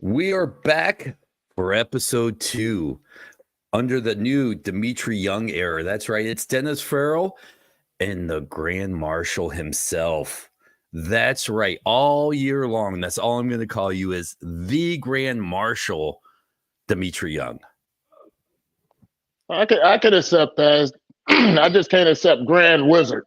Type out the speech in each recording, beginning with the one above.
We are back for episode 2 under the new Dmitri Young era. That's right. It's Dennis Farrell and the Grand Marshal himself. That's right. All year long. That's all I'm going to call you is the Grand Marshal, Dmitri Young. I could accept that. I just can't accept Grand Wizard.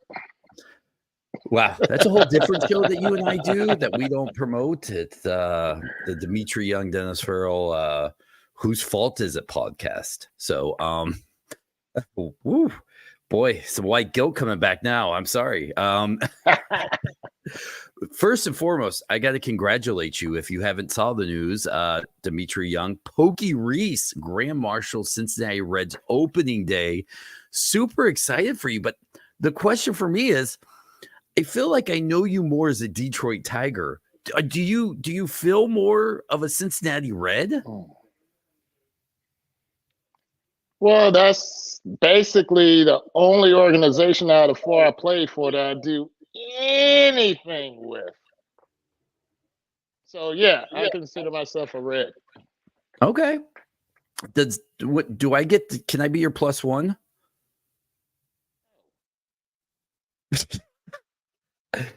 Wow, that's a whole different show that you and I do that we don't promote. It's the Dmitri Young, Dennis Farrell, Whose Fault Is It podcast. So, woo, boy, some white guilt coming back now. I'm sorry. First and foremost, I got to congratulate you. If you haven't saw the news, Dmitri Young, Pokey Reese, Grand Marshal, Cincinnati Reds opening day. Super excited for you. But the question for me is, I feel like I know you more as a Detroit Tiger. Do you feel more of a Cincinnati Red? Well, that's basically the only organization out of four I played for that I do anything with. So yeah, I consider myself a Red. Okay. Can I be your plus one?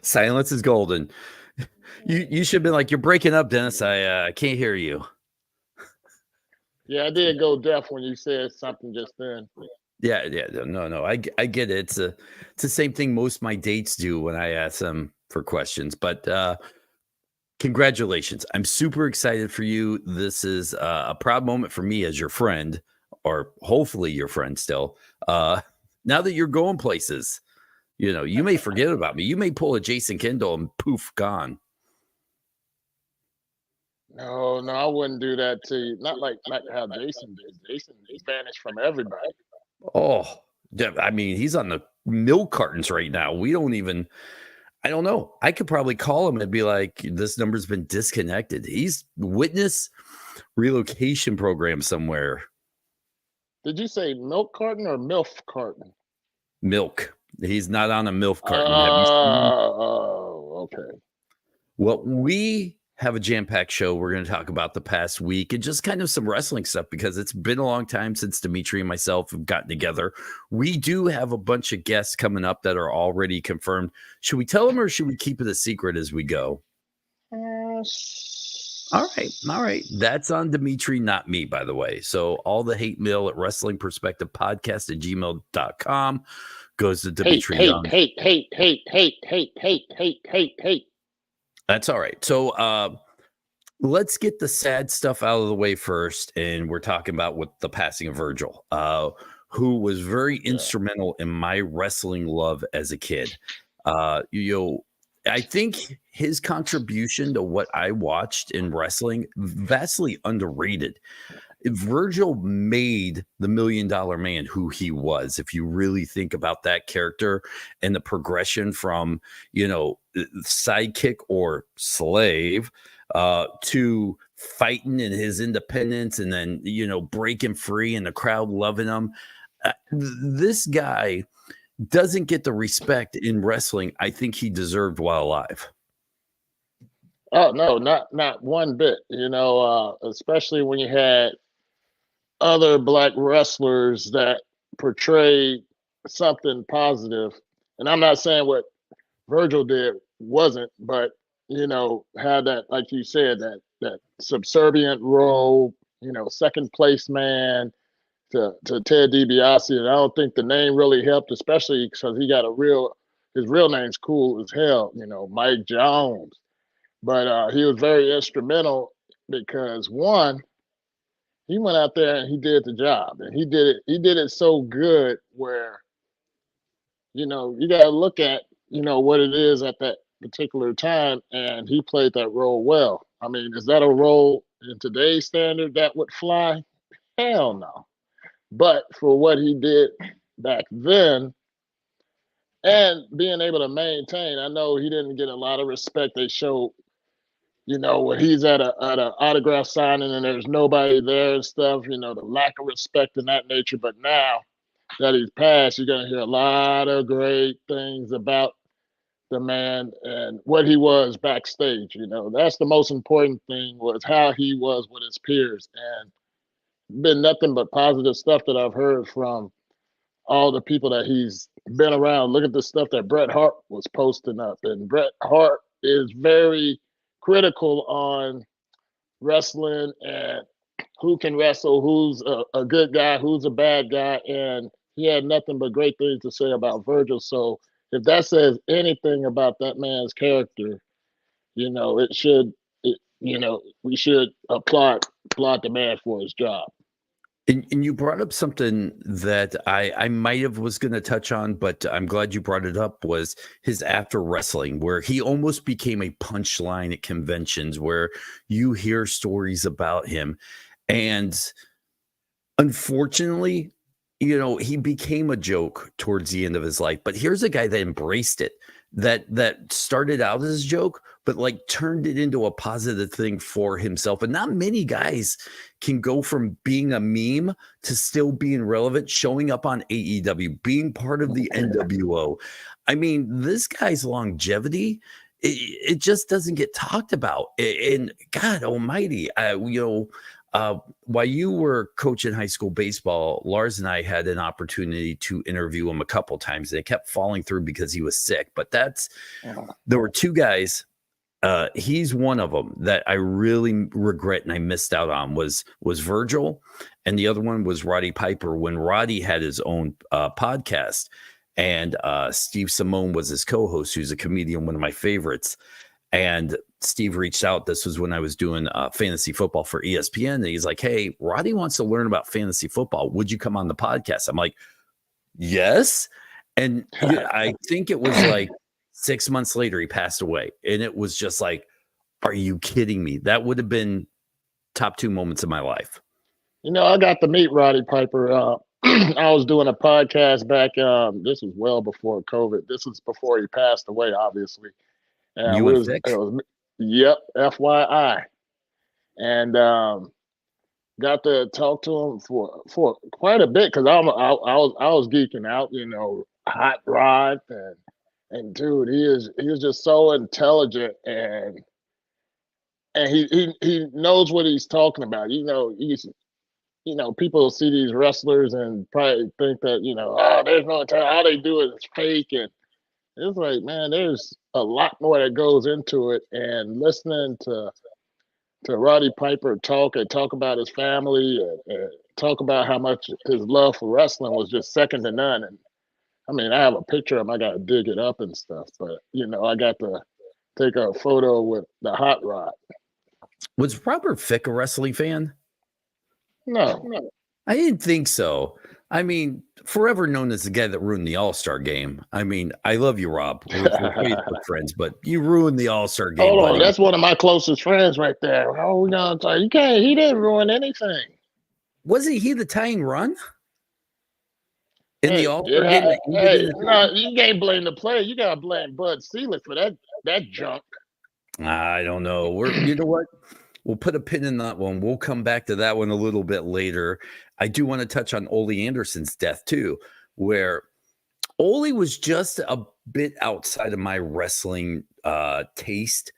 Silence is golden. You should have been like, you're breaking up, Dennis. I can't hear you. Yeah, I did go deaf when you said something just then. Yeah. No. I get it. It's the same thing most of my dates do when I ask them for questions. But congratulations. I'm super excited for you. This is a proud moment for me as your friend, or hopefully your friend still. Now that you're going places. You know, you may forget about me. You may pull a Jason Kendall and poof, gone. No, I wouldn't do that to you. Not how Jason did. Jason vanished from everybody. Oh, I mean, he's on the milk cartons right now. I don't know. I could probably call him and be like, this number's been disconnected. He's witness relocation program somewhere. Did you say milk carton or MILF carton? Milk. He's not on a MILF carton. Oh, okay. Well, we have a jam-packed show. We're going to talk about the past week and just kind of some wrestling stuff because it's been a long time since Dmitri and myself have gotten together. We do have a bunch of guests coming up that are already confirmed. Should we tell them or should we keep it a secret as we go? All right. That's on Dmitri, not me, by the way. So all the hate mail at wrestlingperspectivepodcast@gmail.com goes to Dmitri Young. Hate. That's all right. So let's get the sad stuff out of the way first. And we're talking about with the passing of Virgil, who was very instrumental in my wrestling love as a kid. I think his contribution to what I watched in wrestling, vastly underrated. Virgil made the $1 Million Man who he was. If you really think about that character and the progression from, sidekick or slave to fighting in his independence and then, breaking free and the crowd loving him. This guy doesn't get the respect in wrestling I think he deserved while alive. Oh, no, not one bit, especially when you had other Black wrestlers that portrayed something positive. And I'm not saying what Virgil did wasn't, but, had that, like you said, that subservient role, second place man to Ted DiBiase. And I don't think the name really helped, especially because he got his real name's cool as hell, Mike Jones. But he was very instrumental because one, he went out there and he did the job, and he did it so good where, you got to look at, what it is at that particular time, and he played that role well. I mean, is that a role in today's standard that would fly? Hell no. But for what he did back then, and being able to maintain, I know he didn't get a lot of respect. They showed, when he's at an autograph signing and there's nobody there and stuff, the lack of respect in that nature. But now that he's passed, you're going to hear a lot of great things about the man and what he was backstage. You know, that's the most important thing, was how he was with his peers. And been nothing but positive stuff that I've heard from all the people that he's been around. Look at the stuff that Bret Hart was posting up, and Bret Hart is very critical on wrestling and who can wrestle, who's a good guy, who's a bad guy, and he had nothing but great things to say about Virgil. So if that says anything about that man's character, you know, you know, we should applaud the man for his job. And you brought up something that I might have was going to touch on, but I'm glad you brought it up, was his after wrestling, where he almost became a punchline at conventions where you hear stories about him. And unfortunately, you know, he became a joke towards the end of his life. But here's a guy that embraced it, that started out as a joke, but like turned it into a positive thing for himself. And not many guys can go from being a meme to still being relevant, showing up on AEW, being part of the NWO. I mean, this guy's longevity, it just doesn't get talked about. And God almighty, you know, while you were coaching high school baseball, Lars and I had an opportunity to interview him a couple times, and it kept falling through because he was sick. But there were two guys. He's one of them that I really regret and I missed out on was Virgil, and the other one was Roddy Piper when Roddy had his own podcast, and Steve Simone was his co-host, who's a comedian, one of my favorites. And Steve reached out. This was when I was doing fantasy football for ESPN. And he's like, hey, Roddy wants to learn about fantasy football. Would you come on the podcast? I'm like, yes. And I think it was like 6 months later, he passed away. And it was just like, are you kidding me? That would have been top 2 moments of my life. You know, I got to meet Roddy Piper. I was doing a podcast back. This was well before COVID. This was before he passed away, obviously. And you and Vic? Yep, FYI. And got to talk to him for quite a bit, because I was geeking out, you know, Hot Rod, and dude, he is just so intelligent, and he knows what he's talking about. You know, people see these wrestlers and probably think that, you know, oh, there's no talent, all they do is fake, and it's like, man, there's a lot more that goes into it. And listening to Roddy Piper talk about his family, and talk about how much his love for wrestling was just second to none. And I mean, I have a picture of him. I got to dig it up and stuff. But, you know, I got to take a photo with the Hot Rod. Was Robert Fick a wrestling fan? No. I didn't think so. I mean, forever known as the guy that ruined the All-Star game. I mean, I love you, Rob. We're Facebook friends, but you ruined the All-Star game. Hold on, that's one of my closest friends right there. Oh, no, you can't. He didn't ruin anything. Wasn't he the tying run in the All-Star game? Hey, no, you can't blame the player. You gotta blame Bud Selig for that junk. I don't know. You know what? We'll put a pin in that one. We'll come back to that one a little bit later. I do want to touch on Ole Anderson's death too, where Ole was just a bit outside of my wrestling taste.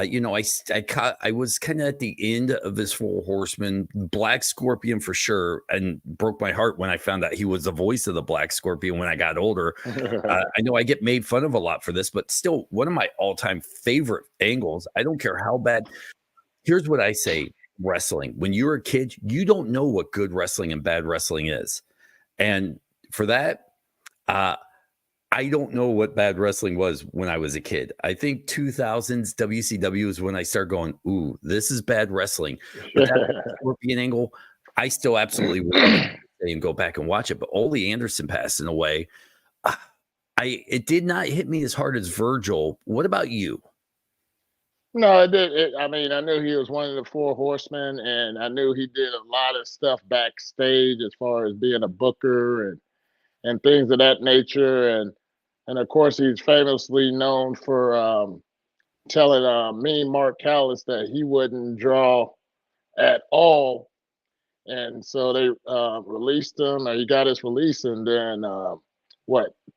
You know, I was kind of at the end of his Four Horsemen, Black Scorpion for sure, and broke my heart when I found out he was the voice of the Black Scorpion when I got older. I know I get made fun of a lot for this, but still one of my all-time favorite angles. I don't care how bad. Here's what I say, wrestling. When you're a kid, you don't know what good wrestling and bad wrestling is. And for that, I don't know what bad wrestling was when I was a kid. I think 2000s WCW is when I started going, ooh, this is bad wrestling. But that Scorpion angle, I still absolutely would and go back and watch it. But Ole Anderson passing away, it did not hit me as hard as Virgil. What about you? No, it did. I mean, I knew he was one of the Four Horsemen, and I knew he did a lot of stuff backstage as far as being a booker and things of that nature. And of course, he's famously known for telling Mean Mark Callis that he wouldn't draw at all. And so they released him, or he got his release, and then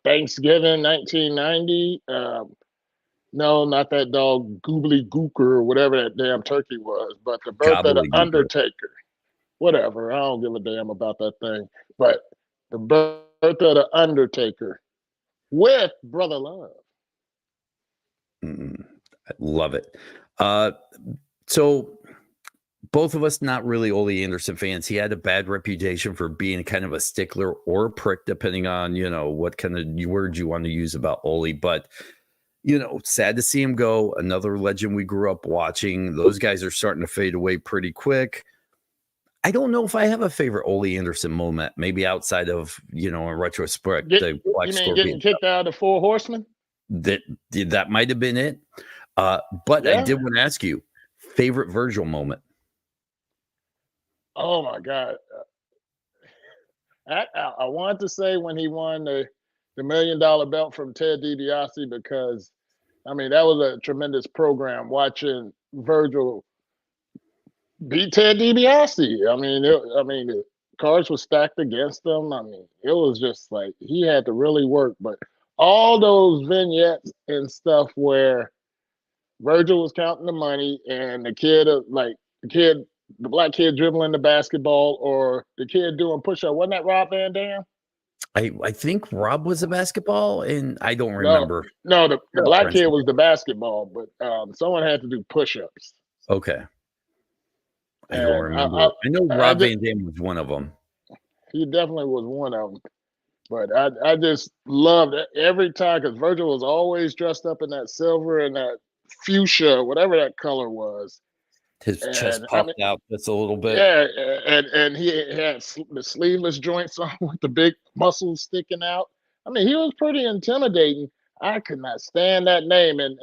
Thanksgiving 1990. No, not that dog Goobly Gooker or whatever that damn turkey was, but the birth of the Gobbledygooker. Undertaker. Whatever. I don't give a damn about that thing. But the birth of the Undertaker with Brother Love. I love it. So both of us not really Ole Anderson fans. He had a bad reputation for being kind of a stickler or a prick, depending on, what kind of words you want to use about Ole. But, sad to see him go. Another legend we grew up watching. Those guys are starting to fade away pretty quick. I don't know if I have a favorite Ole Anderson moment, maybe outside of, in retrospect, the Black Scorpion. Getting kicked out of the Four Horsemen? That might have been it. But yeah. I did want to ask you, favorite Virgil moment. Oh my God. I wanted to say when he won the $1 million belt from Ted DiBiase, because that was a tremendous program watching Virgil beat Ted DiBiase. The cards were stacked against him. It was just like he had to really work. But all those vignettes and stuff where Virgil was counting the money and the black kid dribbling the basketball, or the kid doing push-up. Wasn't that Rob Van Dam? I think Rob was a basketball, and I don't remember. No, the black kid was the basketball, but someone had to do push-ups. Okay. I don't remember. I know Rob Van Dam was one of them. He definitely was one of them. But I just loved it every time, because Virgil was always dressed up in that silver and that fuchsia, whatever that color was. His chest popped out just a little bit. Yeah, and he had the sleeveless joints on with the big muscles sticking out. He was pretty intimidating. I could not stand that name, and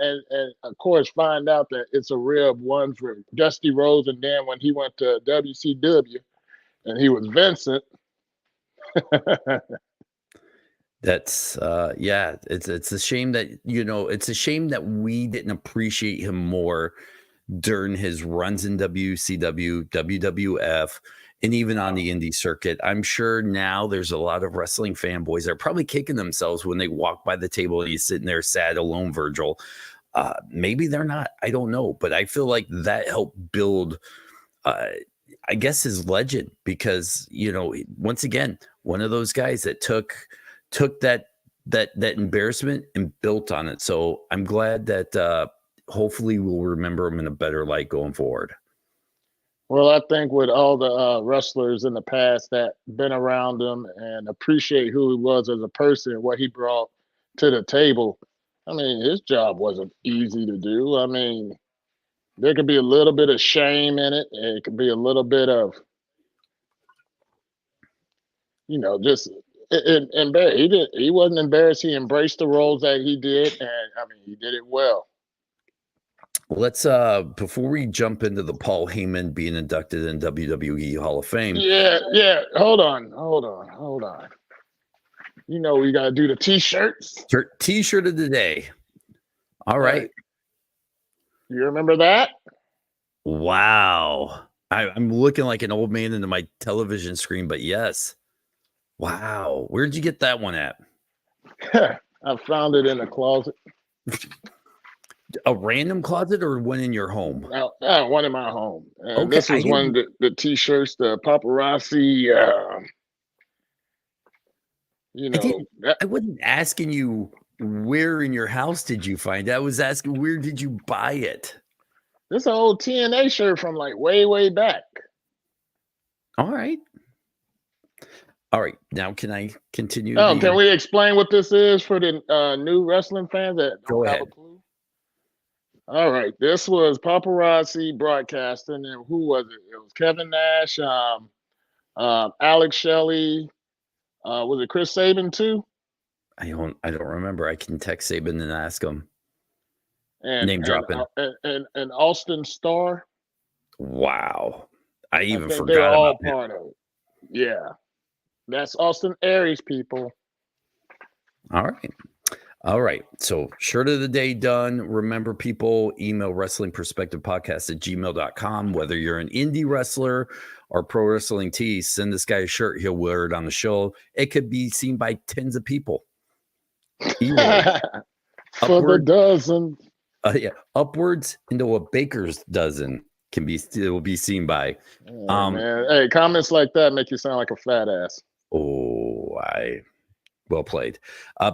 of course find out that it's a rib, one for Dusty Rhodes, and then when he went to WCW, and he was Vincent. That's it's a shame that it's a shame that we didn't appreciate him more during his runs in WCW, WWF, and even on the indie circuit. I'm sure now there's a lot of wrestling fanboys that are probably kicking themselves when they walk by the table and he's sitting there sad, alone, Virgil. Maybe they're not. I don't know. But I feel like that helped build, I guess, his legend, because, once again, one of those guys that took that embarrassment and built on it. So I'm glad that hopefully we'll remember him in a better light going forward. Well, I think with all the wrestlers in the past that been around him and appreciate who he was as a person and what he brought to the table, his job wasn't easy to do. There could be a little bit of shame in it. It could be a little bit of, just he wasn't embarrassed. He embraced the roles that he did, and he did it well. Let's before we jump into the Paul Heyman being inducted in WWE Hall of Fame. Yeah. Hold on. We gotta do the t-shirts. T-shirt of the day. All right. You remember that? Wow. I'm looking like an old man into my television screen, but yes. Wow. Where'd you get that one at? I found it in a closet. A random closet or one in your home? One in my home. Okay, this was one of the t-shirts, the paparazzi. I wasn't asking you where in your house did you find it. I was asking, where did you buy it? This is an old TNA shirt from like way back. All right. Now can I continue? Can we explain what this is for the new wrestling fans that don't have a clue? All right, this was Paparazzi Broadcasting, and who was it? It was Kevin Nash, Alex Shelley. Was it Chris Sabin too? I don't remember. I can text Sabin and ask him. Name dropping. And Austin Starr. Wow, I even forgot they're all about part of it. Yeah, that's Austin Aries, people. All right. So shirt of the day done. Remember, people, email wrestlingperspectivepodcast@gmail.com. Whether you're an indie wrestler or pro wrestling tees, send this guy a shirt. He'll wear it on the show. It could be seen by tens of people. For the dozen. Yeah, upwards into a baker's dozen will be seen by. Oh, man, hey, comments like that make you sound like a fat ass. Oh, well played.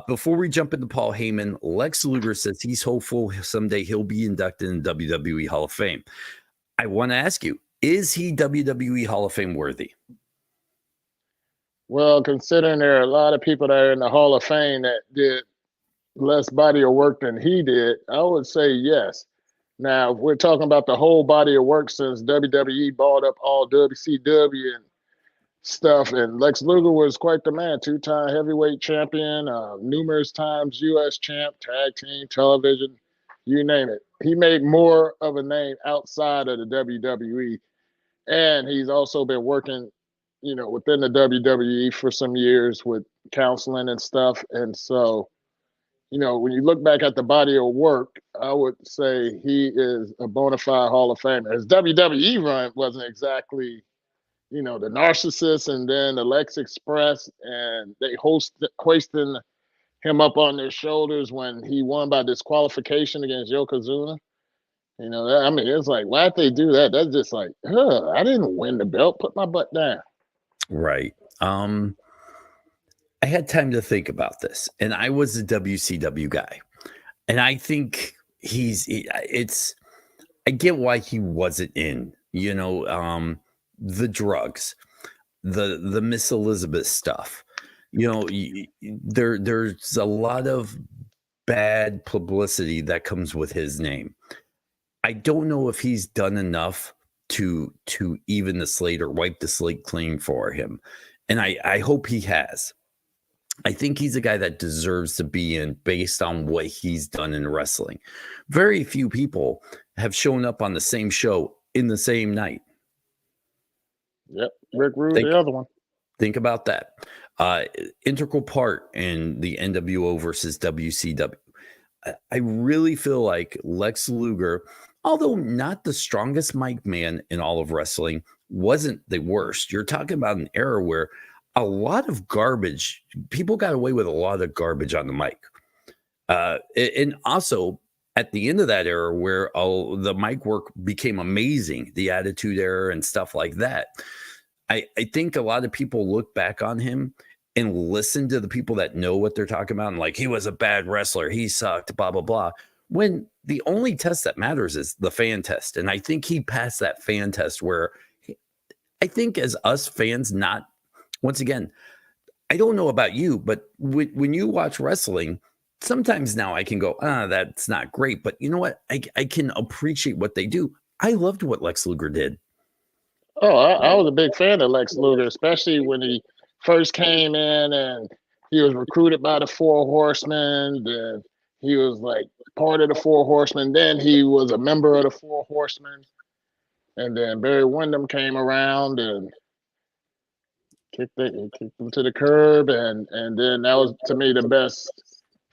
Before we jump into Paul Heyman, Lex Luger says he's hopeful someday he'll be inducted in WWE Hall of Fame. I want to ask you, is he WWE Hall of Fame worthy? Well, considering there are a lot of people that are in the Hall of Fame that did less body of work than he did, I would say yes. Now, if we're talking about the whole body of work since WWE bought up all WCW and stuff, and Lex Luger was quite the man, 2-time heavyweight champion, numerous times U.S. champ, tag team, television, you name it. He made more of a name outside of the WWE, and he's also been working, within the WWE for some years with counseling and stuff. And so, when you look back at the body of work, I would say he is a bona fide Hall of Famer. His WWE run wasn't exactly, the Narcissist and then the Lex Express, and they hoisting him up on their shoulders when he won by disqualification against Yokozuna. It's like, why'd they do that? That's just like, I didn't win the belt. Put my butt down. Right. I had time to think about this, and I was a WCW guy, and I think I get why he wasn't in, the drugs, the Miss Elizabeth stuff. There's a lot of bad publicity that comes with his name. I don't know if he's done enough to even the slate or wipe the slate clean for him. And I hope he has. I think he's a guy that deserves to be in based on what he's done in wrestling. Very few people have shown up on the same show in the same night. Yep. Rick Rude, the other one. Think about that. Integral part in the NWO versus WCW. I really feel like Lex Luger, although not the strongest mic man in all of wrestling, wasn't the worst. You're talking about an era where a lot of garbage, people got away with a lot of garbage on the mic. And also at the end of that era where the mic work became amazing, the Attitude Era and stuff like that. I think a lot of people look back on him and listen to the people that know what they're talking about and like, he was a bad wrestler, he sucked, blah, blah, blah. When the only test that matters is the fan test. And I think he passed that fan test where I think as us fans, once again, I don't know about you, but when you watch wrestling, sometimes now I can go, that's not great. But you know what? I can appreciate what they do. I loved what Lex Luger did. Oh, I was a big fan of Lex Luger, especially when he first came in and he was recruited by the Four Horsemen. And he was like part of the Four Horsemen. Then he was a member of the Four Horsemen. And then Barry Windham came around and kicked him to the curb. And then that was, to me, the best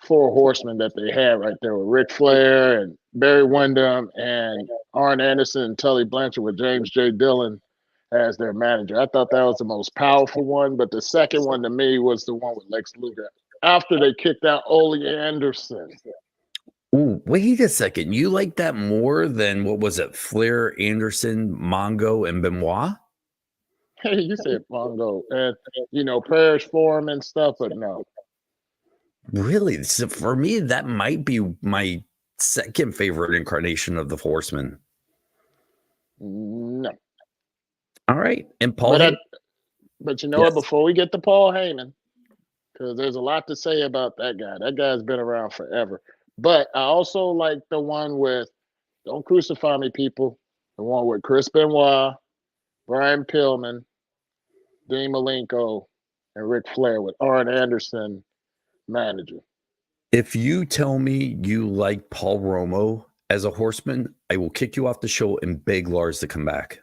Four Horsemen that they had right there with Ric Flair and Barry Windham and Arn Anderson and Tully Blanchard with James J. Dillon as their manager. I thought that was the most powerful one, but the second one to me was the one with Lex Luger after they kicked out Ole Anderson. Ooh, wait a second. You like that more than what was it? Flair, Anderson, Mongo, and Benoit? Hey, you said Mongo and prayers for him and stuff, but no. Really? So for me, that might be my second favorite incarnation of the Horseman. No. All right. And Paul but you know what? Before we get to Paul Heyman, because there's a lot to say about that guy. That guy's been around forever. But I also like the one with, don't crucify me, people, the one with Chris Benoit, Brian Pillman, Dean Malenko, and Ric Flair with Arn Anderson manager. If you tell me you like Paul Romo as a Horseman, I will kick you off the show and beg Lars to come back.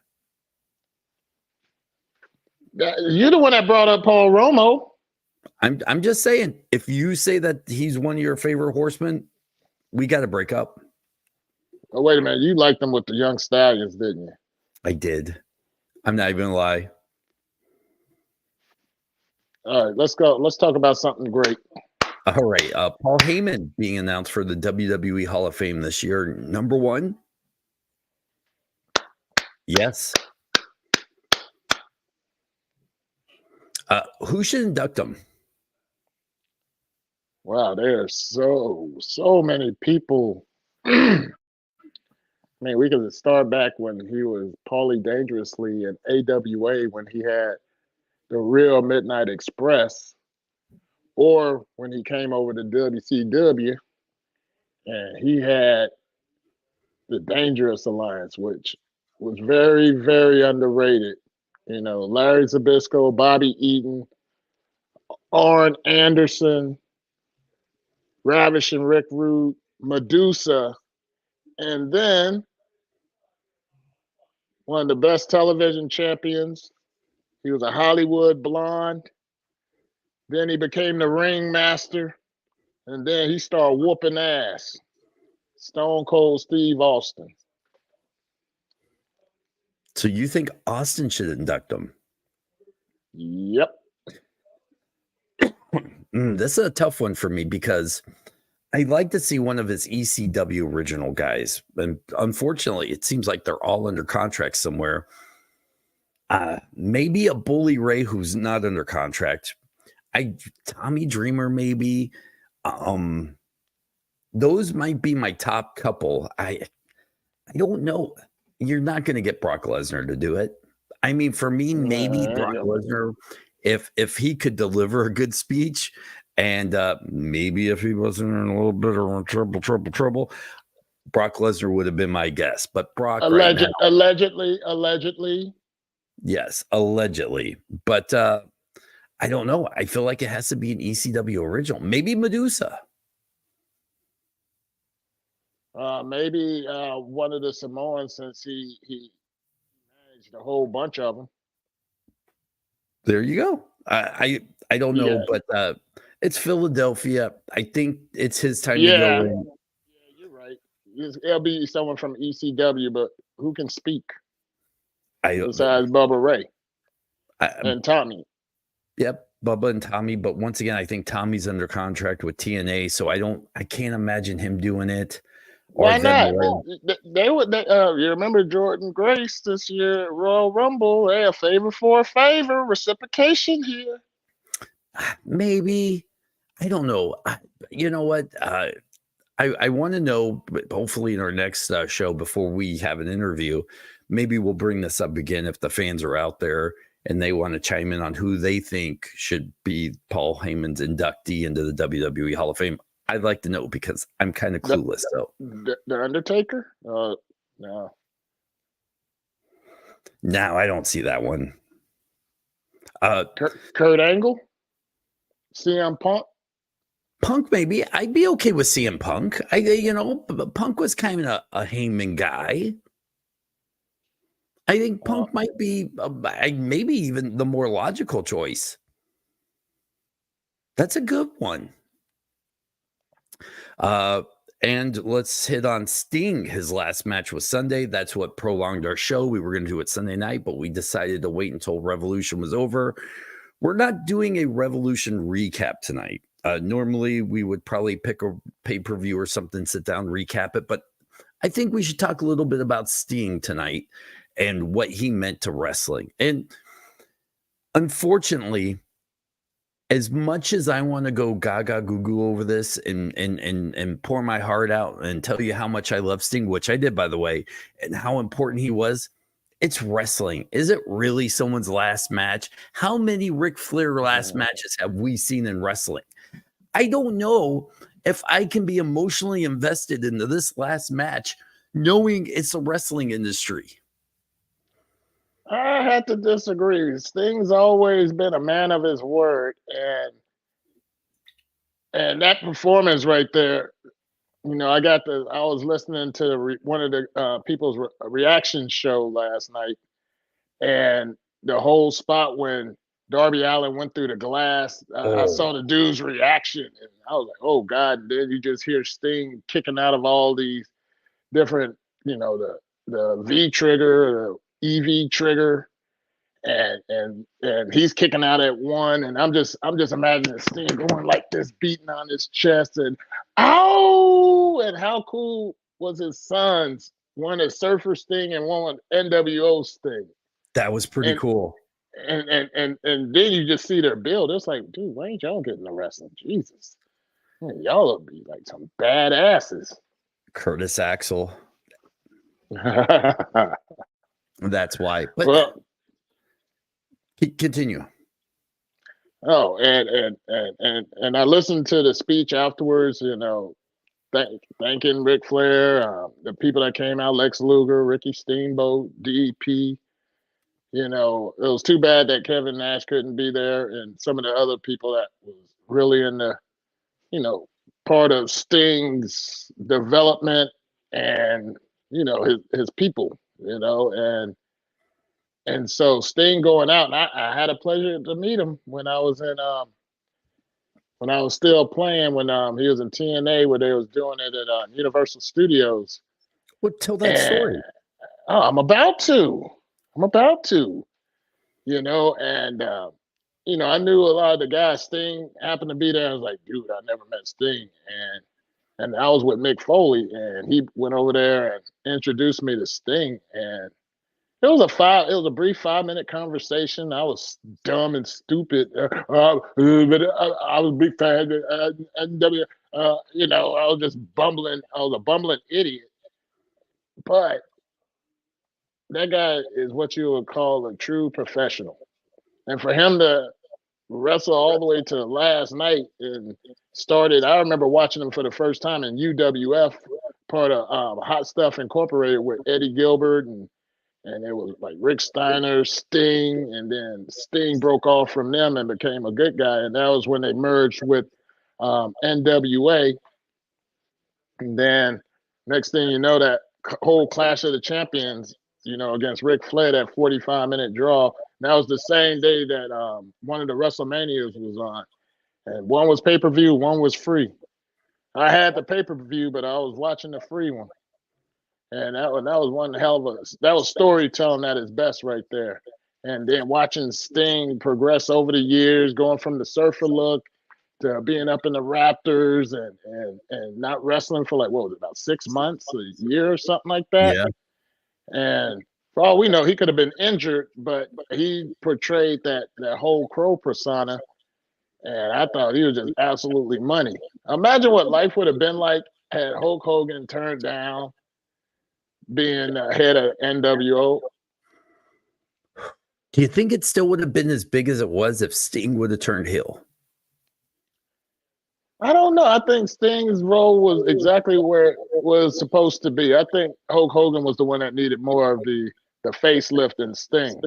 You're the one that brought up Paul Romo. I'm just saying, if you say that he's one of your favorite Horsemen, we got to break up. Oh, wait a minute. You liked them with the Young Stallions, didn't you? I did. I'm not even gonna lie. All right, let's go. Let's talk about something great. All right. Paul Heyman being announced for the WWE Hall of Fame this year. Number one. Yes. Who should induct him? Wow, there's so many people. I mean, we could start back when he was Paulie Dangerously in AWA when he had the real Midnight Express, or when he came over to WCW and he had the Dangerous Alliance, which was very, very underrated. You know, Larry Zbyszko, Bobby Eaton, Arn Anderson, Ravishing Rick Rude, Medusa, and then one of the best television champions. He was a Hollywood blonde. Then he became the ringmaster, and then he started whooping ass. Stone Cold Steve Austin. So you think Austin should induct him? Yep. This is a tough one for me because I'd like to see one of his ECW original guys. And unfortunately, it seems like they're all under contract somewhere. Maybe a Bully Ray who's not under contract. Tommy Dreamer, maybe. Those might be my top couple. I don't know. You're not going to get Brock Lesnar to do it. I mean, for me, maybe Brock Lesnar, if he could deliver a good speech, and maybe if he wasn't in a little bit of trouble, Brock Lesnar would have been my guess. But Brock, allegedly, yes, allegedly. But I don't know. I feel like it has to be an ECW original. Maybe Medusa. Maybe one of the Samoans, since he managed a whole bunch of them. There you go. I don't know, but it's Philadelphia. I think it's his time to go in. Yeah, you're right. It'll be someone from ECW, but who can speak besides Bubba Ray and Tommy? Yep, Bubba and Tommy. But once again, I think Tommy's under contract with TNA, so I can't imagine him doing it. Why not? They would. You remember Jordan Grace this year, Royal Rumble? Hey, a favor for a favor, reciprocation here. Maybe. I don't know. You know what? I want to know, but hopefully in our next show before we have an interview, maybe we'll bring this up again if the fans are out there and they want to chime in on who they think should be Paul Heyman's inductee into the WWE Hall of Fame. I'd like to know because I'm kind of clueless. The Undertaker? No. No, I don't see that one. Kurt Angle? CM Punk? Punk, maybe. I'd be okay with CM Punk. Punk was kind of a Heyman guy. I think Punk might be maybe even the more logical choice. That's a good one. And let's hit on Sting. His last match was Sunday. That's what prolonged our show. We were going to do it Sunday night, but we decided to wait until Revolution was over. We're not doing a Revolution recap tonight. Normally, we would probably pick a pay-per-view or something, sit down, recap it. But I think we should talk a little bit about Sting tonight and what he meant to wrestling. And unfortunately, as much as I want to go gaga goo goo over this and pour my heart out and tell you how much I love Sting, which I did, by the way, and how important he was, it's wrestling. Is it really someone's last match? How many Ric Flair last matches have we seen in wrestling? I don't know if I can be emotionally invested into this last match knowing it's a wrestling industry. I have to disagree. Sting's always been a man of his word, and that performance right there, I was listening to one of the people's reaction show last night, and the whole spot when Darby Allin went through the glass, I saw the dude's reaction, and I was like, oh God. And then you just hear Sting kicking out of all these different, the V trigger, the EV trigger, and he's kicking out at one, and I'm just imagining Sting going like this, beating on his chest, and ow! And how cool was his sons? One is Surfer Sting and one NWO Sting. That was pretty cool. And then you just see their build. It's like, dude, why ain't y'all getting the wrestling? Jesus, man, y'all will be like some badasses. Curtis Axel. Well, That's why. But continue. Oh, and I listened to the speech afterwards. Thanking Ric Flair, the people that came out, Lex Luger, Ricky Steamboat, DEP. It was too bad that Kevin Nash couldn't be there, and some of the other people that was really in the, part of Sting's development and his people, and so Sting going out, and I had a pleasure to meet him when I was still playing, when he was in TNA, where they was doing it at Universal Studios. Well, tell that story. Oh, I'm about to, I knew a lot of the guys. Sting happened to be there. I was like, dude, I never met Sting, and I was with Mick Foley, and he went over there and introduced me to Sting, and it was a brief 5-minute conversation. I was dumb and stupid, but I was a big fan. I was just bumbling. I was a bumbling idiot. But that guy is what you would call a true professional. And for him to wrestle all the way to the last night and I remember watching him for the first time in UWF, part of Hot Stuff Incorporated, with Eddie Gilbert, and it was like Rick Steiner, Sting, and then Sting broke off from them and became a good guy. And that was when they merged with NWA. And then next thing you know, that whole Clash of the Champions, against Ric Flair, that 45-minute draw, that was the same day that one of the WrestleManias was on. And one was pay-per-view, one was free. I had the pay-per-view, but I was watching the free one. And that was one hell of that was storytelling at its best right there. And then watching Sting progress over the years, going from the surfer look to being up in the Raptors and not wrestling for about 6 months, a year or something like that. Yeah. And for all we know, he could have been injured, but he portrayed that whole Crow persona. And I thought he was just absolutely money. Imagine what life would have been like had Hulk Hogan turned down being head of NWO. Do you think it still would have been as big as it was if Sting would have turned heel? I don't know. I think Sting's role was exactly where it was supposed to be. I think Hulk Hogan was the one that needed more of the facelift than Sting.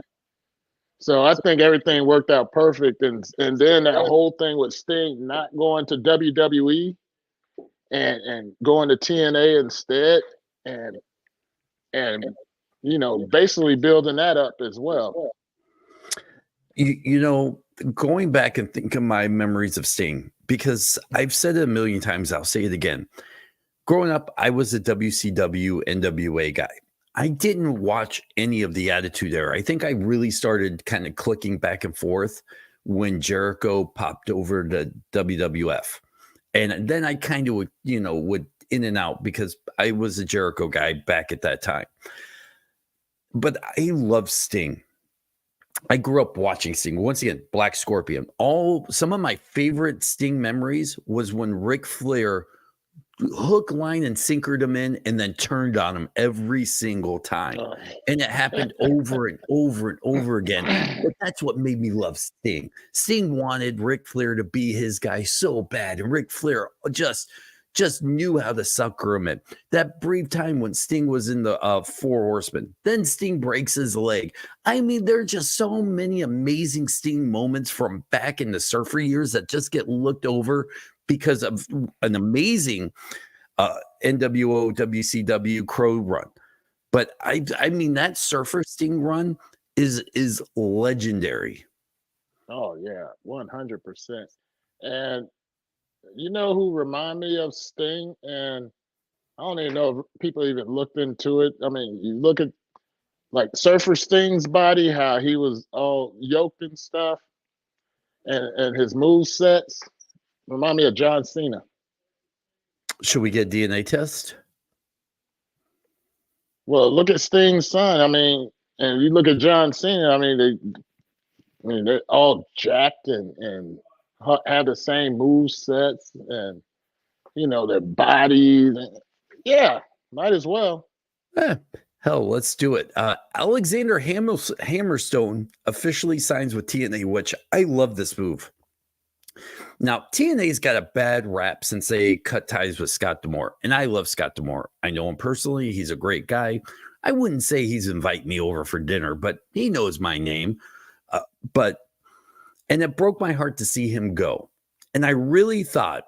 So I think everything worked out perfect. And then that whole thing with Sting not going to WWE and going to TNA instead, and basically building that up as well. Going back and think of my memories of Sting, because I've said it a million times, I'll say it again. Growing up, I was a WCW NWA guy. I didn't watch any of the Attitude Era. I think I really started kind of clicking back and forth when Jericho popped over to WWF. And then I kind of would in and out because I was a Jericho guy back at that time. But I love Sting. I grew up watching Sting. Once again, Black Scorpion. Some of my favorite Sting memories was when Ric Flair hook, line, and sinkered him in and then turned on him every single time. And it happened over and over and over again. But that's what made me love Sting. Sting wanted Ric Flair to be his guy so bad. And Ric Flair just knew how to sucker him in. That brief time when Sting was in the Four Horsemen, then Sting breaks his leg. I mean, there are just so many amazing Sting moments from back in the Surfer years that just get looked over because of an amazing NWO, WCW Crow run. But I mean, that Surfer Sting run is legendary. Oh yeah, 100%. And you know who remind me of Sting? And I don't even know if people even looked into it. I mean, you look at like Surfer Sting's body, how he was all yoked and stuff, and his move sets remind me of John Cena. Should we get a DNA test? Well, look at Sting's son. I mean, and you look at John Cena. They're all jacked and have the same move sets, and their bodies. Yeah, might as well. Hell, let's do it. Alexander Hammerstone officially signs with TNA, which I love this move. Now, TNA's got a bad rap since they cut ties with Scott D'Amore, and I love Scott D'Amore. I know him personally. He's a great guy. I wouldn't say he's invited me over for dinner, but he knows my name. And it broke my heart to see him go. And I really thought,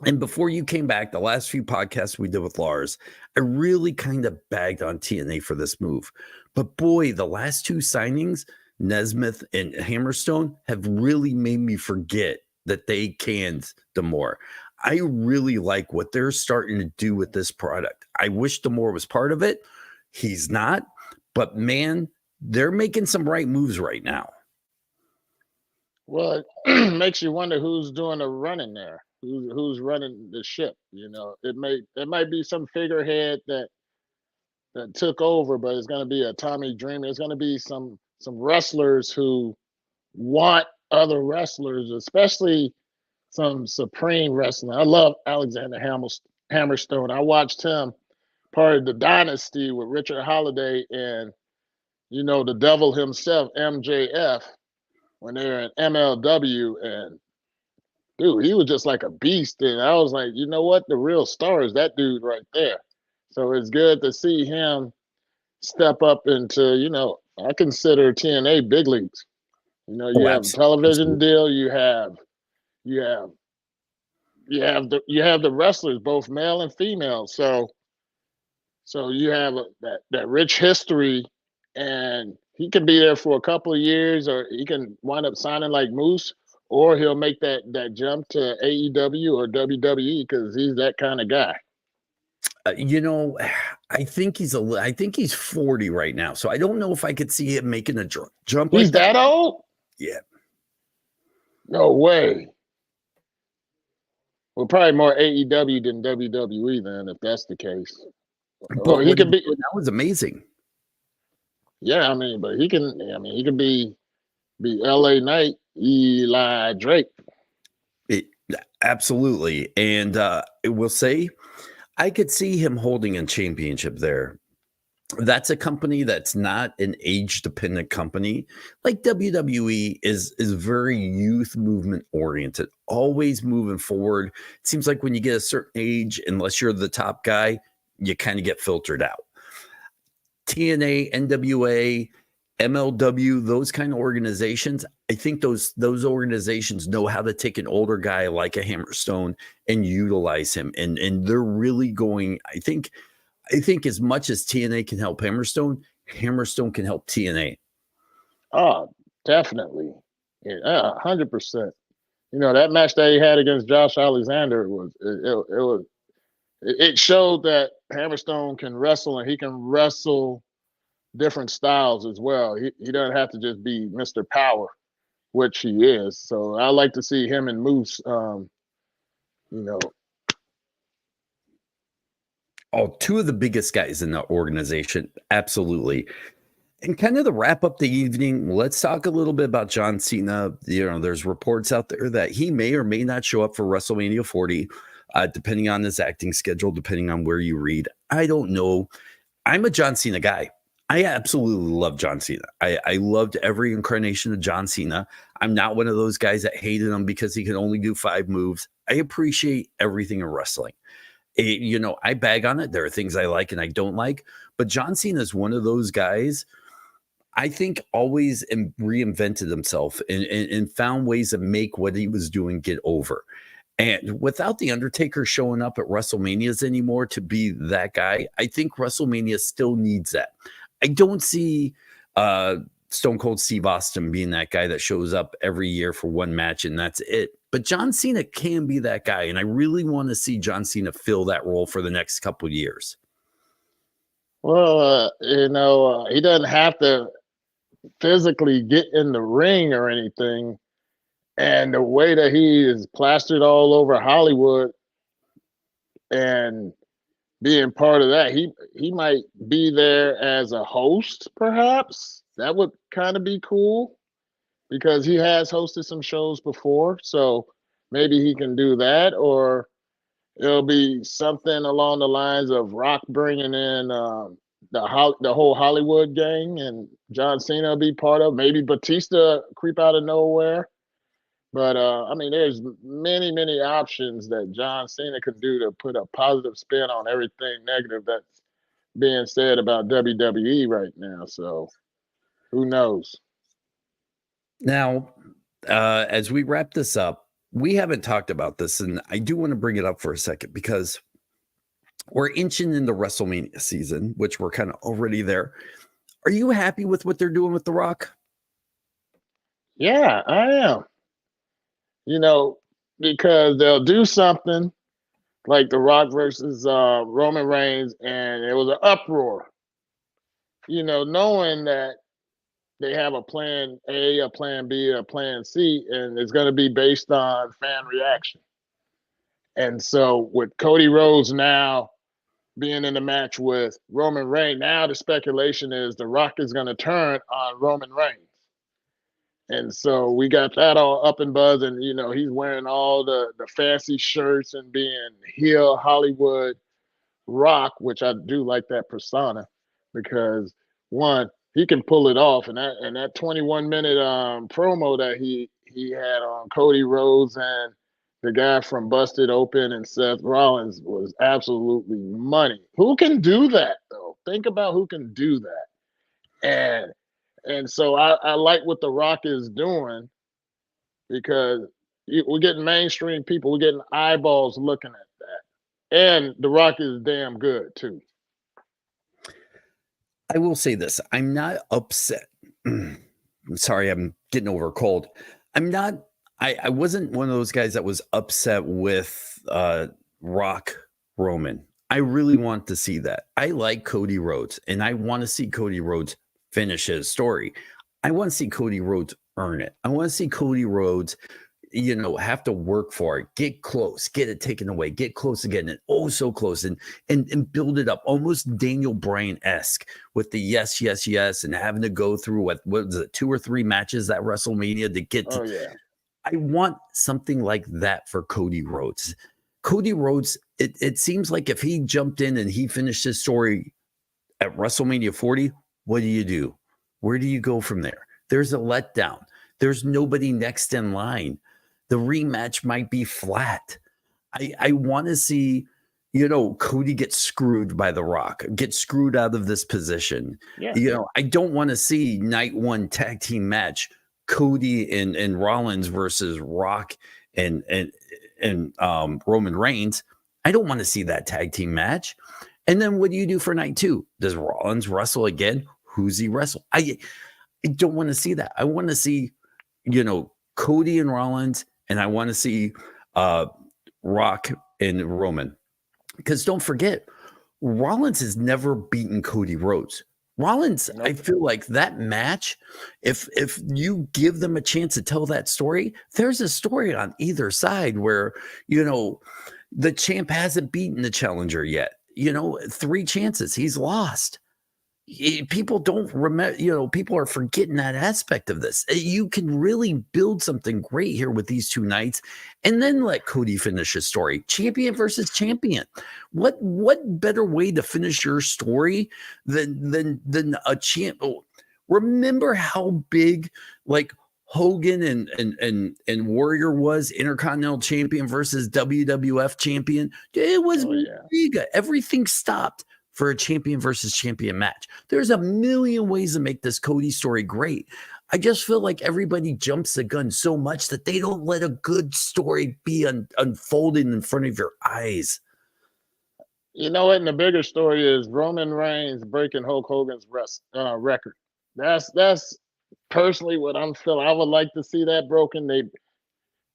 and before you came back, the last few podcasts we did with Lars, I really kind of bagged on TNA for this move. But boy, the last two signings, Nesmith and Hammerstone, have really made me forget that they canned D'Amore. I really like what they're starting to do with this product. I wish D'Amore was part of it. He's not. But man, they're making some right moves right now. Well, it makes you wonder who's doing the running there. Who's running the ship? It might be some figurehead that took over, but it's going to be a Tommy Dreamer. It's going to be some wrestlers who want other wrestlers, especially some Supreme wrestling. I love Alexander Hammerstone. I watched him part of the Dynasty with Richard Holiday and the devil himself, MJF, when they were in MLW, and dude, he was just like a beast. And I was like, you know what? The real star is that dude right there. So it's good to see him step up into, I consider TNA big leagues. You have a television deal, you have the wrestlers, both male and female. So you have that rich history, and he can be there for a couple of years, or he can wind up signing like Moose, or he'll make that jump to AEW or WWE because he's that kind of guy. I think he's 40 right now, so I don't know if I could see him making a jump. He's like that old? Yeah. No way. Well, probably more AEW than WWE then, if that's the case. But he could be. That was amazing. Yeah, but he can be LA Knight, Eli Drake. Absolutely, and I will say, I could see him holding a championship there. That's a company that's not an age-dependent company. Like WWE is very youth movement oriented, always moving forward. It seems like when you get a certain age, unless you're the top guy, you kind of get filtered out. TNA, NWA, MLW, those kind of organizations, I think those organizations know how to take an older guy like a Hammerstone and utilize him. And they're really going, I think as much as TNA can help Hammerstone can help TNA. Oh, definitely. Yeah, 100%. That match that he had against Josh Alexander it showed that Hammerstone can wrestle, and he can wrestle different styles as well. He doesn't have to just be Mr. Power, which he is. So I like to see him and Moose, two of the biggest guys in the organization. Absolutely. And kind of to wrap up the evening, let's talk a little bit about John Cena. There's reports out there that he may or may not show up for WrestleMania 40, depending on his acting schedule, depending on where you read. I don't know. I'm a John Cena guy. I absolutely love John Cena. I loved every incarnation of John Cena. I'm not one of those guys that hated him because he could only do 5 moves. I appreciate everything in wrestling. I bag on it. There are things I like and I don't like. But John Cena is one of those guys, I think, always reinvented himself and found ways to make what he was doing get over. And without The Undertaker showing up at WrestleManias anymore to be that guy, I think WrestleMania still needs that. I don't see Stone Cold Steve Austin being that guy that shows up every year for one match and that's it. But John Cena can be that guy, and I really want to see John Cena fill that role for the next couple of years. Well, he doesn't have to physically get in the ring or anything. And the way that he is plastered all over Hollywood and being part of that, he might be there as a host, perhaps. That would kind of be cool because he has hosted some shows before. So maybe he can do that, or it'll be something along the lines of Rock bringing in the whole Hollywood gang, and John Cena will be part of. Maybe Batista creep out of nowhere. But I mean, there's many options that John Cena could do to put a positive spin on everything negative that's being said about WWE right now. So who knows? Now, as we wrap this up, we haven't talked about this, and I do want to bring it up for a second because we're inching into WrestleMania season, which we're kind of already there. Are you happy with what they're doing with The Rock? Yeah, I am. Because they'll do something like The Rock versus Roman Reigns, and it was an uproar. Knowing that they have a plan A, a plan B, a plan C, and it's going to be based on fan reaction. And so with Cody Rhodes now being in the match with Roman Reigns, now the speculation is The Rock is going to turn on Roman Reigns. And so we got that all up and buzzing. He's wearing all the fancy shirts and being heel Hollywood Rock, which I do like that persona because one, he can pull it off, and that 21-minute promo that he had on Cody Rhodes and the guy from Busted Open and Seth Rollins was absolutely money. Who can do that though? Think about who can do that. And so I like what The Rock is doing because we're getting mainstream people, we're getting eyeballs looking at that. And The Rock is damn good too. I will say this. I'm not upset. I'm sorry, I'm getting over a cold. I wasn't one of those guys that was upset with Rock Roman. I really want to see that. I like Cody Rhodes, and I want to see Cody Rhodes finish his story. I want to see Cody Rhodes earn it. I want to see Cody Rhodes, have to work for it, get close, get it taken away, get close again, and so close, and build it up, almost Daniel Bryan-esque with the yes, and having to go through what was it, 2 or 3 matches at WrestleMania to get to. Oh, yeah. I want something like that for Cody Rhodes. Cody Rhodes, it seems like if he jumped in and he finished his story at WrestleMania 40, what do? Where do you go from there? There's a letdown. There's nobody next in line. The rematch might be flat. I want to see, Cody get screwed by The Rock, get screwed out of this position. Yeah. I don't want to see night 1 tag team match, Cody and Rollins versus Rock and Roman Reigns. I don't want to see that tag team match. And then what do you do for night 2? Does Rollins wrestle again? Who's he wrestle? I don't want to see that. I want to see, Cody and Rollins, and I want to see Rock and Roman. Because don't forget, Rollins has never beaten Cody Rhodes. Rollins, I feel like that match, if you give them a chance to tell that story, there's a story on either side where, the champ hasn't beaten the challenger yet. 3 chances, he's lost. People don't remember, people are forgetting that aspect of this. You can really build something great here with these 2 nights and then let Cody finish his story. Champion versus champion. What better way to finish your story than a champ? Remember how big Hogan and Warrior was Intercontinental Champion versus WWF champion? It was mega. Everything stopped for a champion versus champion match. There's a million ways to make this Cody story great. I just feel like everybody jumps the gun so much that they don't let a good story be unfolded in front of your eyes. You know what? And the bigger story is Roman Reigns breaking Hulk Hogan's record. That's personally what I'm feeling. I would like to see that broken.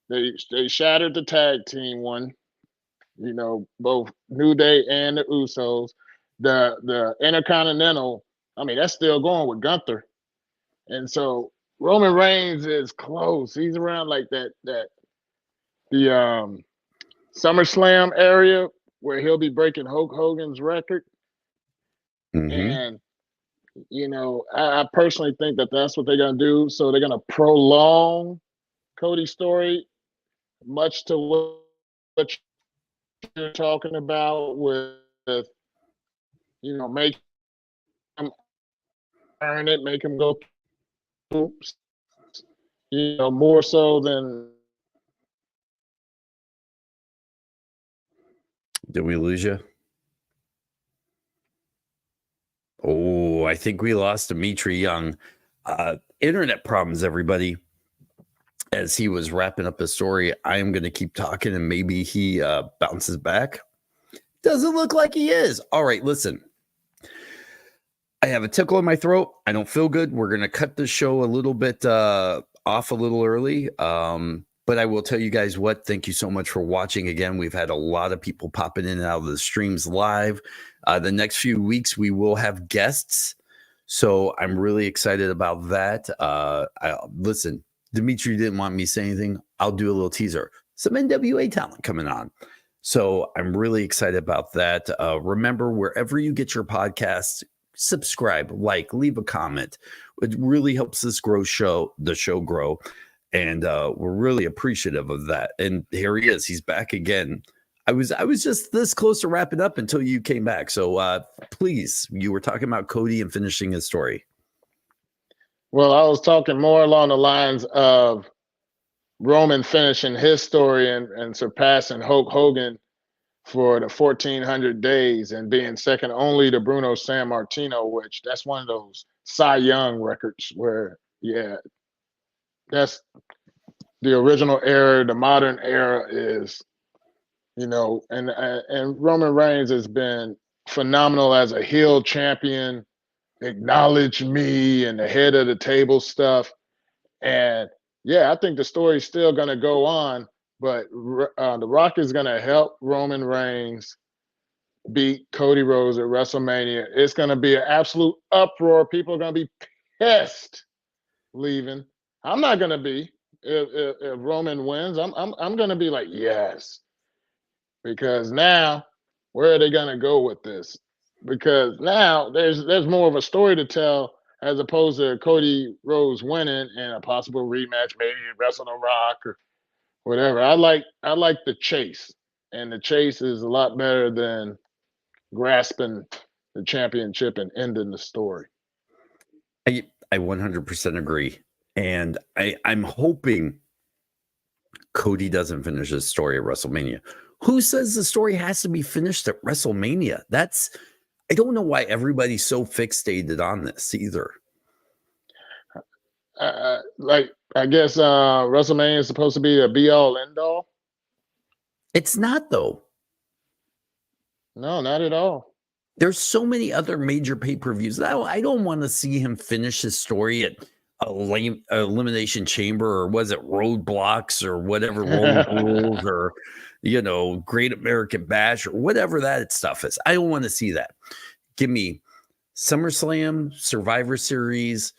They shattered the tag team one. Both New Day and the Usos. the Intercontinental. I mean, that's still going with Gunther, and so Roman Reigns is close. He's around like the SummerSlam area where he'll be breaking Hulk Hogan's record. Mm-hmm. And I personally think that that's what they're gonna do. So they're gonna prolong Cody's story, much to what you're talking about with make him earn it, make him go oops, more so than. Did we lose you? Oh, I think we lost Dmitri Young. Internet problems, everybody. As he was wrapping up his story, I am going to keep talking and maybe he bounces back. Doesn't look like he is. All right, listen. I have a tickle in my throat. I don't feel good. We're going to cut the show a little bit off a little early. But I will tell you guys what, thank you so much for watching. Again, we've had a lot of people popping in and out of the streams live. The next few weeks, we will have guests. So I'm really excited about that. Listen, Dmitri didn't want me to say anything. I'll do a little teaser. Some NWA talent coming on. So I'm really excited about that. Remember, wherever you get your podcasts, subscribe, like, leave a comment. It really helps the show grow. And we're really appreciative of that. And here he is. He's back again. I was just this close to wrapping up until you came back. So please, you were talking about Cody and finishing his story. Well, I was talking more along the lines of Roman finishing his story and surpassing Hulk Hogan for the 1,400 days and being second only to Bruno Sammartino, which that's one of those Cy Young records where, that's the original era. The modern era is, and Roman Reigns has been phenomenal as a heel champion. Acknowledge me and the head of the table stuff. And I think the story's still going to go on, but The Rock is going to help Roman Reigns beat Cody Rhodes at WrestleMania. It's going to be an absolute uproar. People are going to be pissed leaving. I'm not going to be. If Roman wins, I'm going to be like, yes, because now where are they going to go with this? Because now there's more of a story to tell as opposed to Cody Rhodes winning and a possible rematch, maybe wrestle The Rock or whatever. I like the chase, and the chase is a lot better than grasping the championship and ending the story. I 100% agree. And I'm hoping Cody doesn't finish his story at WrestleMania. Who says the story has to be finished at WrestleMania? I don't know why everybody's so fixated on this either. I guess WrestleMania is supposed to be a be-all, end-all. It's not, though. No, not at all. There's so many other major pay-per-views. I don't want to see him finish his story at Elimination Chamber, or was it Roadblocks, or whatever, Road Rules, or Great American Bash, or whatever that stuff is. I don't want to see that. Give me SummerSlam, Survivor Series,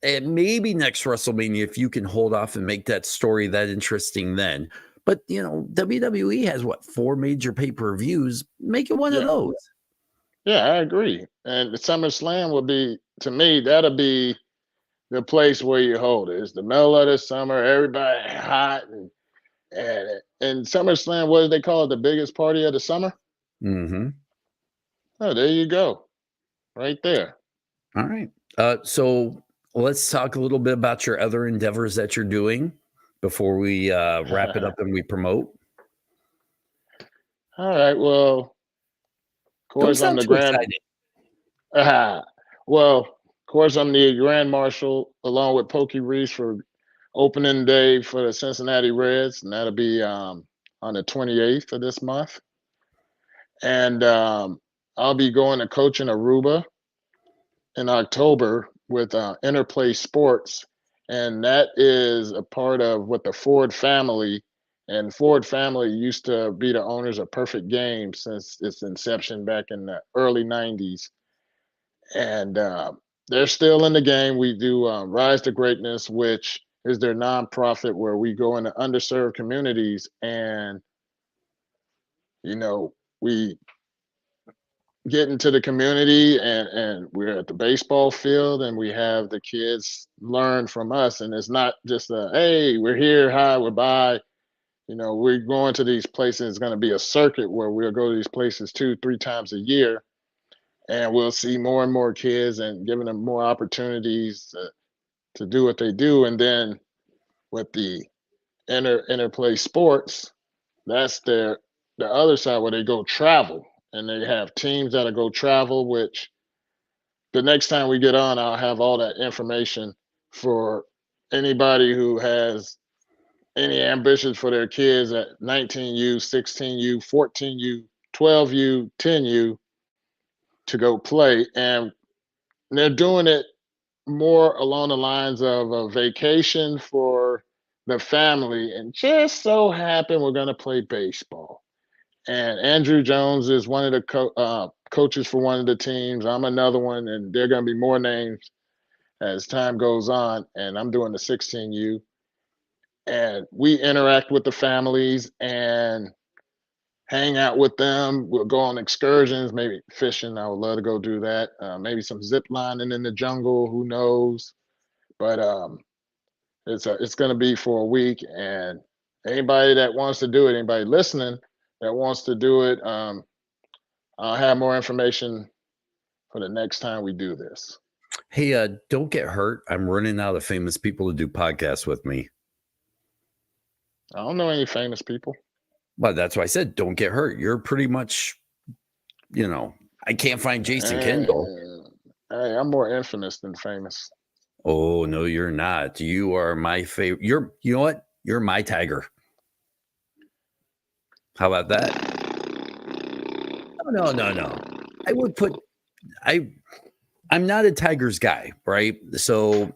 and maybe next WrestleMania if you can hold off and make that story that interesting then. But WWE has 4 major pay-per-views. Make it one of those. Yeah, I agree. And the SummerSlam will be, to me, that'll be the place where you hold it. It's the middle of the summer, everybody hot, and SummerSlam, what do they call it? The biggest party of the summer? Mm-hmm. Oh, there you go. Right there. All right. So let's talk a little bit about your other endeavors that you're doing before we wrap it up and we promote. All right. Well, of course, I'm the Grand. Well, of course, I'm the Grand Marshal along with Pokey Reese for opening day for the Cincinnati Reds, and that'll be on the 28th of this month. And I'll be going to coach in Aruba in October with Interplay Sports, and that is a part of what the Ford family And Ford family used to be the owners of Perfect Games since its inception back in the early 90s. And they're still in the game. We do Rise to Greatness, which is their nonprofit where we go into underserved communities and, we get into the community and we're at the baseball field and we have the kids learn from us. And it's not just hey, we're here, hi, we're bye. We're going to these places. It's going to be a circuit where we'll go to these places 2-3 times a year, and we'll see more and more kids and giving them more opportunities to do what they do. And then with the interplay sports, that's the other side where they go travel, and they have teams that'll go travel. Which the next time we get on, I'll have all that information for anybody who has any ambitions for their kids at 19U, 16U, 14U, 12U, 10U to go play. And they're doing it more along the lines of a vacation for the family. And just so happen we're going to play baseball. And Andrew Jones is one of the coaches for one of the teams. I'm another one, and there are going to be more names as time goes on. And I'm doing the 16U. And we interact with the families and hang out with them. We'll go on excursions, maybe fishing. I would love to go do that. Maybe some zip lining in the jungle. Who knows? But it's going to be for a week. And anybody that wants to do it, anybody listening that wants to do it, I'll have more information for the next time we do this. Hey, don't get hurt. I'm running out of famous people to do podcasts with me. I don't know any famous people. Well, that's why I said don't get hurt. You're pretty much, I can't find Jason Kendall. Hey, I'm more infamous than famous. Oh, no, you're not. You are my favorite. You know what? You're my tiger. How about that? No. I would put, I'm not a Tigers guy, right? So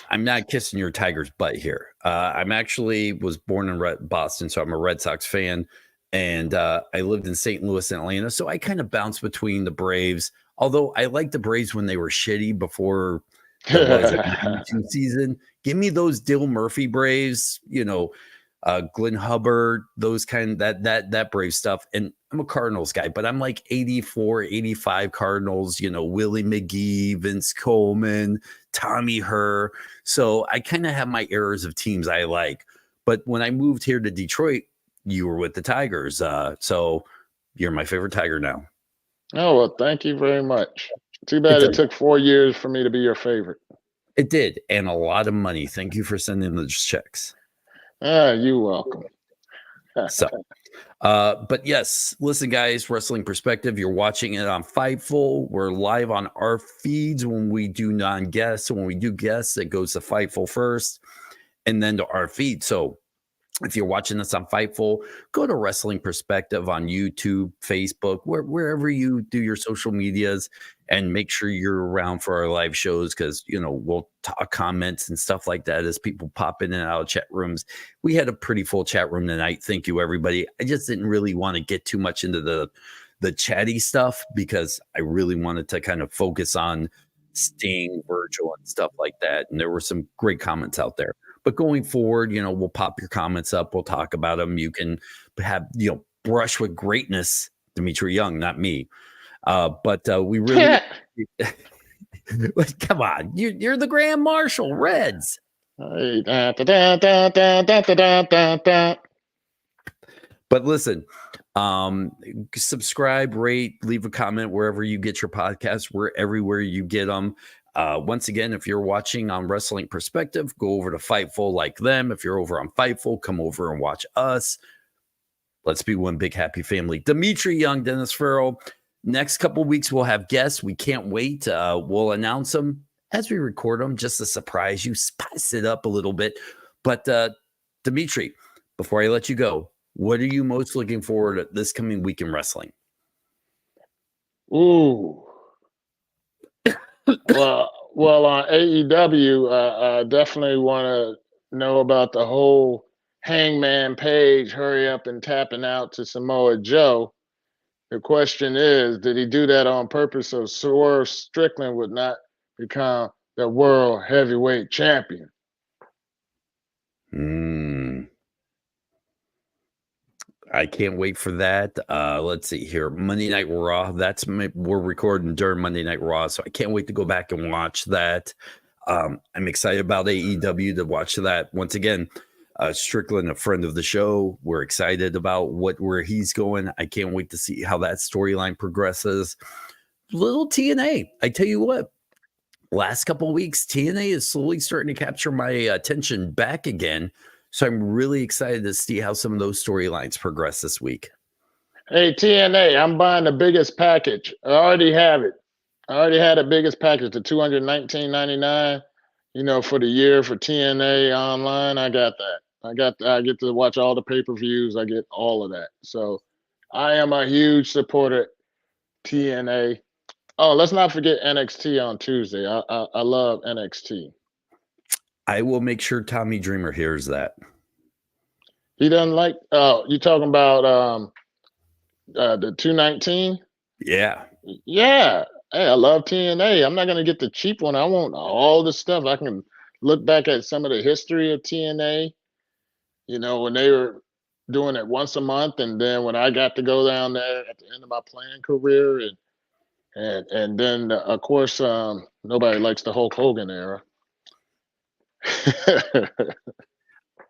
I'm not kissing your Tigers butt here. I'm actually was born in Boston, so I'm a Red Sox fan. And I lived in St. Louis and Atlanta. So I kind of bounced between the Braves, although I liked the Braves when they were shitty before the 92 season. Give me those Dill Murphy Braves, Glenn Hubbard, those that Brave stuff. And I'm a Cardinals guy, but I'm like 84, 85 Cardinals, Willie McGee, Vince Coleman, Tommy Herr. So I kind of have my errors of teams I like. But when I moved here to Detroit, you were with the Tigers. So you're my favorite Tiger now. Oh, well, thank you very much. Too bad it took 4 years for me to be your favorite. It did. And a lot of money. Thank you for sending those checks. You're welcome. But yes, listen, guys, Wrestling Perspective, you're watching it on Fightful. We're live on our feeds when we do non-guests. So when we do guests, it goes to Fightful first and then to our feed. So if you're watching this on Fightful, go to Wrestling Perspective on YouTube, Facebook, wherever you do your social medias, and make sure you're around for our live shows because, we'll talk comments and stuff like that as people pop in and out of chat rooms. We had a pretty full chat room tonight. Thank you, everybody. I just didn't really want to get too much into the chatty stuff because I really wanted to kind of focus on Sting, Virgil, and stuff like that. And there were some great comments out there. But going forward, we'll pop your comments up. We'll talk about them. You can have, brush with greatness, Dmitri Young, not me. But we really, come on, you're the Grand Marshal, Reds. But listen, subscribe, rate, leave a comment wherever you get your podcasts. We're everywhere you get them. Once again, if you're watching on Wrestling Perspective, go over to Fightful like them. If you're over on Fightful, come over and watch us. Let's be one big happy family. Dmitri Young, Dennis Farrell. Next couple weeks, we'll have guests. We can't wait. We'll announce them as we record them, just to surprise you, spice it up a little bit. But Dmitri, before I let you go, what are you most looking forward to this coming week in wrestling? Ooh. Well, on AEW, I definitely want to know about the whole Hangman Page hurry up and tapping out to Samoa Joe. The question is, did he do that on purpose so Swerve Strickland would not become the world heavyweight champion? I can't wait for that. Let's see here. Monday Night Raw. We're recording during Monday Night Raw, so I can't wait to go back and watch that. I'm excited about AEW to watch that. Once again, Strickland, a friend of the show. We're excited about where he's going. I can't wait to see how that storyline progresses. Little TNA. I tell you what, last couple of weeks, TNA is slowly starting to capture my attention back again. So I'm really excited to see how some of those storylines progress this week. Hey, TNA, I'm buying the biggest package. I already have it. I already had the biggest package, the $219.99, for the year for TNA online. I got that. I get to watch all the pay-per-views. I get all of that. So I am a huge supporter of TNA. Oh, let's not forget NXT on Tuesday. I love NXT. I will make sure Tommy Dreamer hears that. He doesn't like. You talking about the 219? Yeah. Yeah. Hey, I love TNA. I'm not gonna get the cheap one. I want all the stuff. I can look back at some of the history of TNA. When they were doing it once a month, and then when I got to go down there at the end of my playing career, and then of course nobody likes the Hulk Hogan era.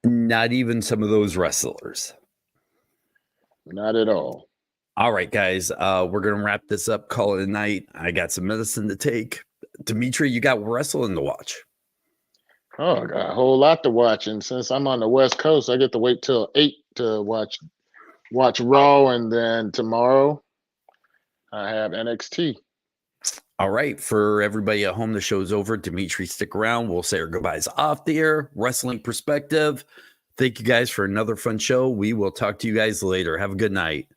Not even some of those wrestlers. Not at all. All right, guys. We're going to wrap this up, call it a night. I got some medicine to take. Dimitri, you got wrestling to watch. Oh, I got a whole lot to watch. And since I'm on the West Coast, I get to wait till 8 to watch Raw. And then tomorrow I have NXT. All right. For everybody at home, the show's over. Dimitri, stick around. We'll say our goodbyes off the air. Wrestling Perspective. Thank you guys for another fun show. We will talk to you guys later. Have a good night.